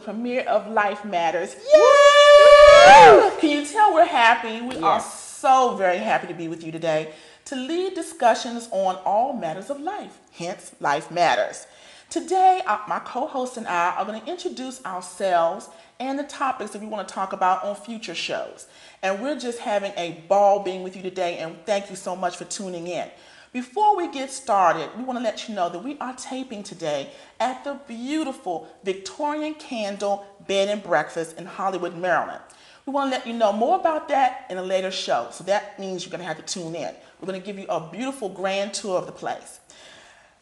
premiere of Life Matters. Yay! Can you tell we're happy? We are so very happy to be with you today to lead discussions on all matters of life, hence Life Matters. Today, my co-host and I are going to introduce ourselves and the topics that we want to talk about on future shows. And we're just having a ball being with you today, and thank you so much for tuning in. Before we get started, we want to let you know that we are taping today at the beautiful Victorian Candle Bed and Breakfast in Hollywood, Maryland. We want to let you know more about that in a later show, so that means you're going to have to tune in. We're going to give you a beautiful grand tour of the place.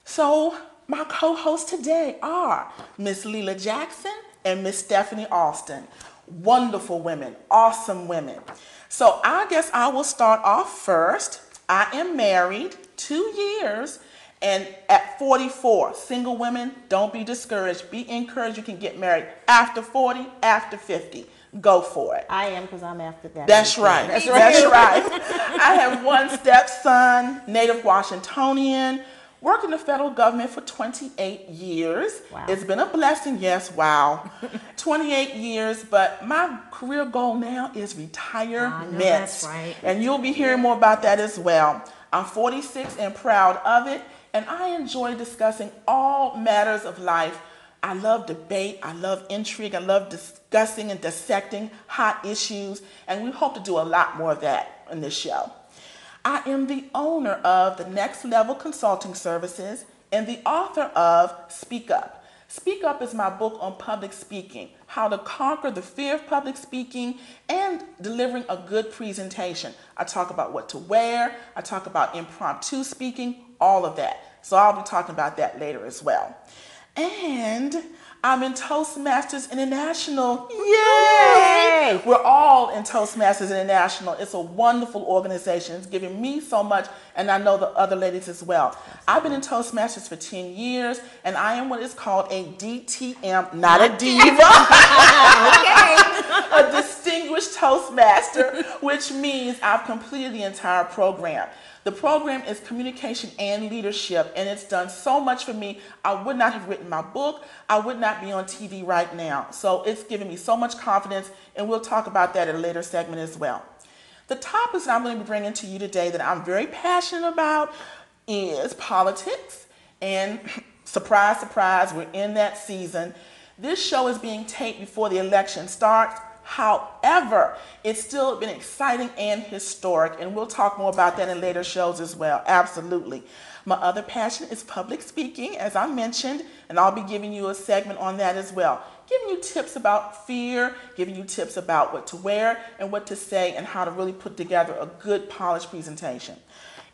So, my co-hosts today are Miss Leela Jackson and Miss Stephanie Alston. Wonderful women, awesome women. So I guess I will start off first. I am married 2 years and at 44. Single women, don't be discouraged. Be encouraged. You can get married after 40, after 50. Go for it. I am, because I'm after that. That's right. That's right. I have one stepson, native Washingtonian, worked in the federal government for 28 years. Wow. It's been a blessing, yes, wow. 28 years, but my career goal now is retirement. That's right. And you'll be hearing more about that as well. I'm 46 and proud of it, and I enjoy discussing all matters of life. I love debate, I love intrigue, I love discussing and dissecting hot issues, and we hope to do a lot more of that in this show. I am the owner of the Next Level Consulting Services and the author of Speak Up. Speak Up is my book on public speaking, how to conquer the fear of public speaking and delivering a good presentation. I talk about what to wear, I talk about impromptu speaking, all of that. So I'll be talking about that later as well. And I'm in Toastmasters International. Yay! We're all in Toastmasters International. It's a wonderful organization. It's giving me so much, and I know the other ladies as well. I've been in Toastmasters for 10 years, and I am what is called a DTM, not a diva. A distinguished Toastmaster, which means I've completed the entire program. The program is communication and leadership, and it's done so much for me. I would not have written my book. I would not be on TV right now. So it's given me so much confidence, and we'll talk about that in a later segment as well. The topics that I'm going to be bringing to you today that I'm very passionate about is politics, and surprise, surprise, we're in that season. This show is being taped before the election starts. However, it's still been exciting and historic, and we'll talk more about that in later shows as well. Absolutely. My other passion is public speaking, as I mentioned, and I'll be giving you a segment on that as well. Giving you tips about fear, giving you tips about what to wear and what to say, and how to really put together a good, polished presentation.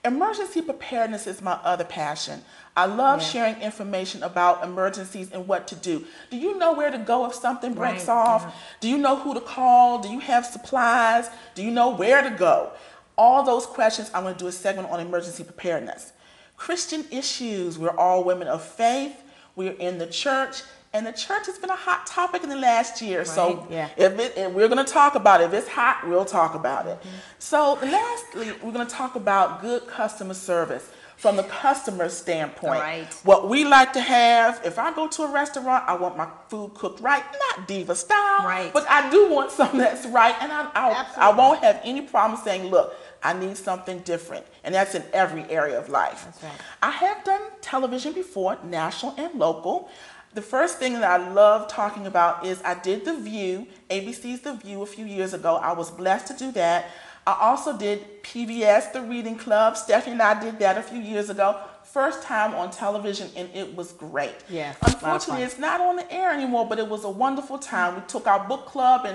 Emergency preparedness is my other passion. I love sharing information about emergencies and what to do. Do you know where to go if something breaks off? Yeah. Do you know who to call? Do you have supplies? Do you know where to go? All those questions, I'm going to do a segment on emergency preparedness. Christian issues. We're all women of faith. We're in the church. And the church has been a hot topic in the last year. Right. So if we're going to talk about it. If it's hot, we'll talk about it. So lastly, we're going to talk about good customer service from the customer standpoint. Right. What we like to have, if I go to a restaurant, I want my food cooked right, not diva style, right, but I do want something that's right. And I won't have any problem saying, look, I need something different. And that's in every area of life. That's right. I have done television before, national and local. The first thing that I love talking about is I did The View, ABC's The View a few years ago. I was blessed to do that. I also did PBS, The Reading Club. Stephanie and I did that a few years ago. First time on television, and it was great. Yes, unfortunately, it's not on the air anymore, but it was a wonderful time. We took our book club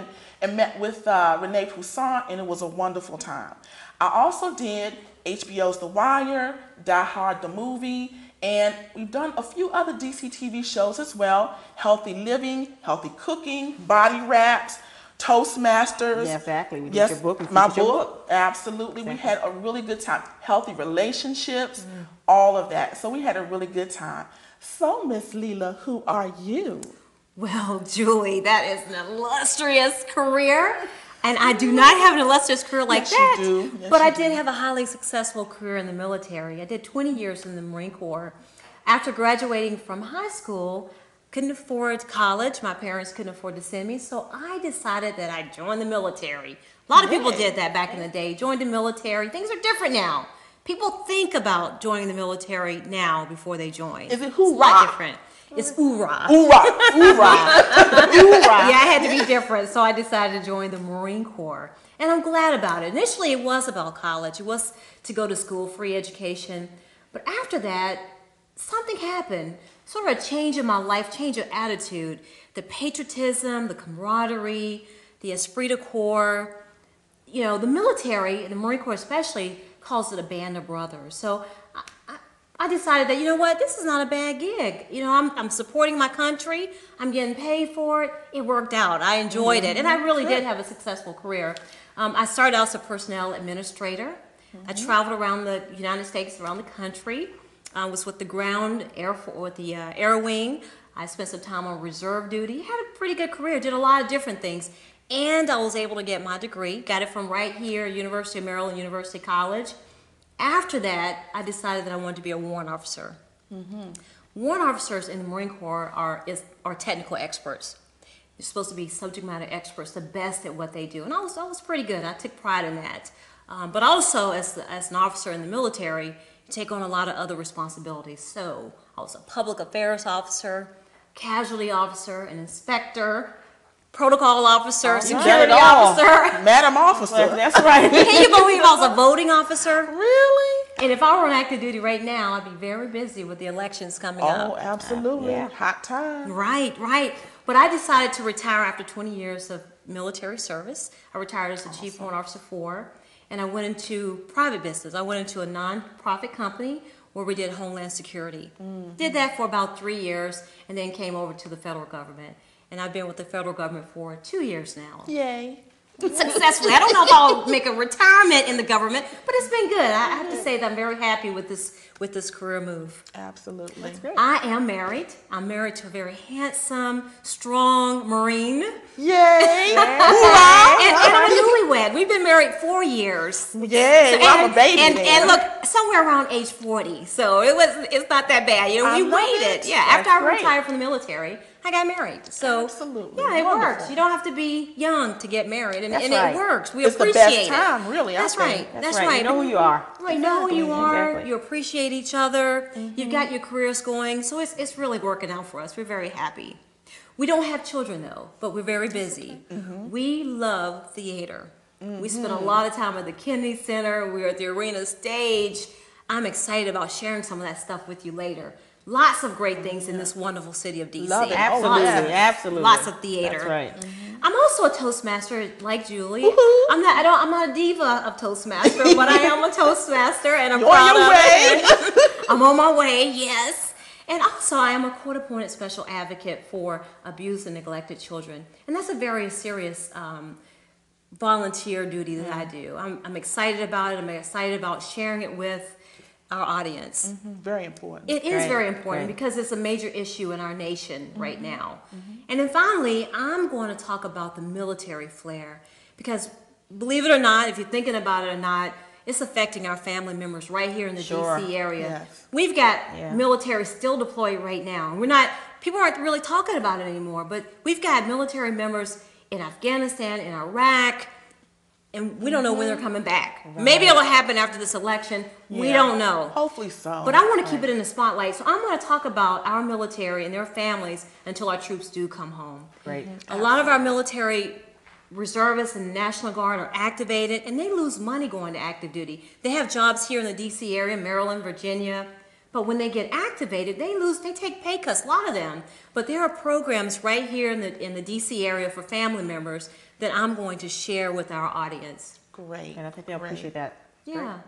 and met with Renee Poussin, and it was a wonderful time. I also did HBO's The Wire, Die Hard the movie, and we've done a few other DCTV shows as well. Healthy Living, Healthy Cooking, Body Wraps, Toastmasters. Yeah, exactly. We did your book. My book. Absolutely. Exactly. We had a really good time. Healthy relationships, all of that. So we had a really good time. So, Miss Leela, who are you? Well, Julie, that is an illustrious career. And I do not have an illustrious career like that. You do. Yes, but I do. did have a highly successful career in the military. I did 20 years in the Marine Corps. After graduating from high school, couldn't afford college. My parents couldn't afford to send me, so I decided that I'd join the military. A lot of people did that back in the day, joined the military. Things are different now. People think about joining the military now before they join. Is it It's a hoorah? lot different. It's hoorah. Hoorah, hoorah, hoorah. Yeah, I had to be different, so I decided to join the Marine Corps. And I'm glad about it. Initially, it was about college. It was to go to school, free education. But after that, something happened. Sort of a change in my life, change of attitude. The patriotism, the camaraderie, the esprit de corps. You know, the military, and the Marine Corps especially, calls it a band of brothers. So I decided that, you know what, this is not a bad gig. You know, I'm supporting my country. I'm getting paid for it. It worked out. I enjoyed it. And I really did have a successful career. I started out as a personnel administrator. I traveled around the United States, around the country. I was with the ground, with the Air Wing. I spent some time on reserve duty. Had a pretty good career. Did a lot of different things. And I was able to get my degree. Got it from right here, University of Maryland, University College. After that, I decided that I wanted to be a warrant officer. Warrant officers in the Marine Corps are technical experts. You're supposed to be subject matter experts, the best at what they do. And I was pretty good. I took pride in that. But also, as an officer in the military, you take on a lot of other responsibilities. So I was a public affairs officer, casualty officer, an inspector, protocol officer, security officer. Madam Officer. That's right. Can you believe I was a voting officer? Really? And if I were on active duty right now, I'd be very busy with the elections coming up. Oh, absolutely. Yeah. Hot time. Right, right. But I decided to retire after 20 years of military service. I retired as the Chief Warrant Officer 4, and I went into private business. I went into a non-profit company where we did homeland security. Did that for about 3 years, and then came over to the federal government. And I've been with the federal government for 2 years now. Yay. Successfully. I don't know if I'll make a retirement in the government, but it's been good. I have to say that I'm very happy with this career move. Absolutely. That's great. I am married. I'm married to a very handsome, strong Marine. Yay. And I'm a newlywed. We've been married 4 years. Yay. Well, I'm a baby And look, somewhere around age 40. So it's not that bad. You know, I we love waited. it. Yeah, after I great. retired from the military, I got married. So Absolutely. yeah, it Wonderful. works. You don't have to be young to get married, and, That's and right. it works. We It's the appreciate best time, really, I That's think. right. That's right. right. You know who you are. You know who you are. Exactly. You appreciate each other. You've got your careers going. So it's really working out for us. We're very happy. We don't have children though, but we're very busy. We love theater. We spend a lot of time at the Kennedy Center. We're at the Arena Stage. I'm excited about sharing some of that stuff with you later. Lots of great things in this wonderful city of DC. Love it. Absolutely, Lots of- absolutely. Lots of theater. That's right. I'm also a Toastmaster, like Julie. Woohoo. I'm not a diva of Toastmaster, but I am a Toastmaster, and I'm You're on proud your of way. it. I'm on my way, yes. And also, I am a court-appointed special advocate for abused and neglected children, and that's a very serious volunteer duty that I do. I'm excited about it. I'm excited about sharing it with our audience. Very important. It is Right, very important right. because it's a major issue in our nation right now. And then finally, I'm going to talk about the military flair because believe it or not, if you're thinking about it or not, it's affecting our family members right here in the Sure. DC area. Yes. We've got Yeah. military still deployed right now. People aren't really talking about it anymore, but we've got military members in Afghanistan, in Iraq, and we don't know when they're coming back. Maybe it'll happen after this election. We Yeah. don't know. Hopefully so. But I want to keep it in the spotlight, so I'm going to talk about our military and their families until our troops do come home. Great. A lot of our military reservists and National Guard are activated, and they lose money going to active duty. They have jobs here in the D.C. area, Maryland, Virginia, but when they get activated, they take pay cuts, a lot of them. But there are programs right here in the D.C. area for family members that I'm going to share with our audience. Great. And I think they'll Great. appreciate that. Yeah.